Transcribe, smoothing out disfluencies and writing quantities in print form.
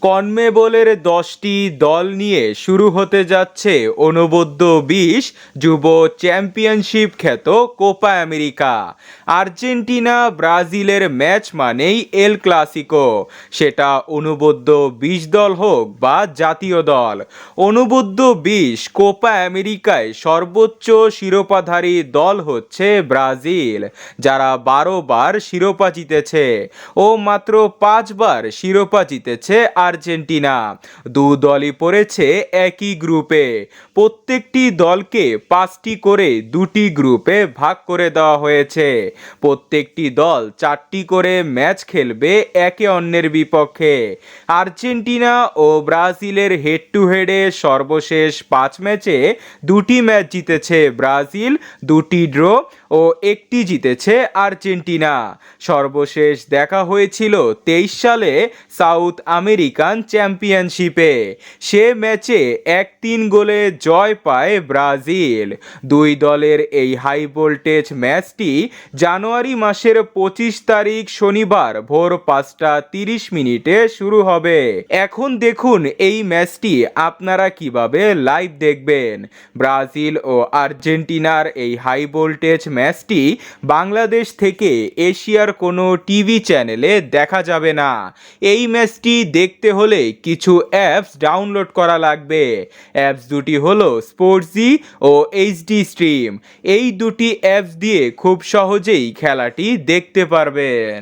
কনমেবলের 10টি দল নিয়ে শুরু হতে যাচ্ছে অনূর্ধ্ব-20 যুব চ্যাম্পিয়নশিপ খ্যাত কোপা আমেরিকা। আর্জেন্টিনা ব্রাজিলের ম্যাচ মানেই এল ক্লাসিকো, সেটা অনূর্ধ্ব-20 দল হোক বা জাতীয় দল। অনূর্ধ্ব-20 কোপা আমেরিকায় সর্বোচ্চ শিরোপাধারী দল হচ্ছে ব্রাজিল, যারা 12 বার শিরোপা জিতেছে, ও মাত্র 5 বার শিরোপা জিতেছে আর্জেন্টিনা। দু দলই পড়েছে একই গ্রুপে। প্রত্যেকটি দলকে 5টি করে দুটি গ্রুপে ভাগ করে দেওয়া হয়েছে। প্রত্যেকটি দল 4টি করে ম্যাচ খেলবে একে অন্যের বিপক্ষে। আর্জেন্টিনা ও ব্রাজিলের হেড টু হেডে সর্বশেষ 5 ম্যাচে 2টি ম্যাচ জিতেছে ব্রাজিল, 2টি ড্র ও 1টি জিতেছে আর্জেন্টিনা। সর্বশেষ দেখা হয়েছিল 23 সালে সাউথ আমেরিকান চ্যাম্পিয়নশিপে। সে ম্যাচে 1-3 গোলে জয় পায় ব্রাজিল। দুই দলের এই হাই ভোল্টেজ ম্যাচটি জানুয়ারি মাসের 25 তারিখ শনিবার ভোর 5টা 30 মিনিটে শুরু হবে। এখন দেখুন এই ম্যাচটি আপনারা কিভাবে লাইভ দেখবেন। ব্রাজিল ও আর্জেন্টিনার এই হাই ভোল্টেজ ম্যাচটি বাংলাদেশ থেকে এশিয়ার কোনো টিভি চ্যানেলে দেখা যাবে না। এই ম্যাচটি দেখতে হলে কিছু অ্যাপস ডাউনলোড করা লাগবে। অ্যাপস দুটি হলো স্পোর্টজি ও এইচডি স্ট্রিম। এই দুটি অ্যাপস দিয়ে খুব সহজেই খেলাটি দেখতে পারবেন।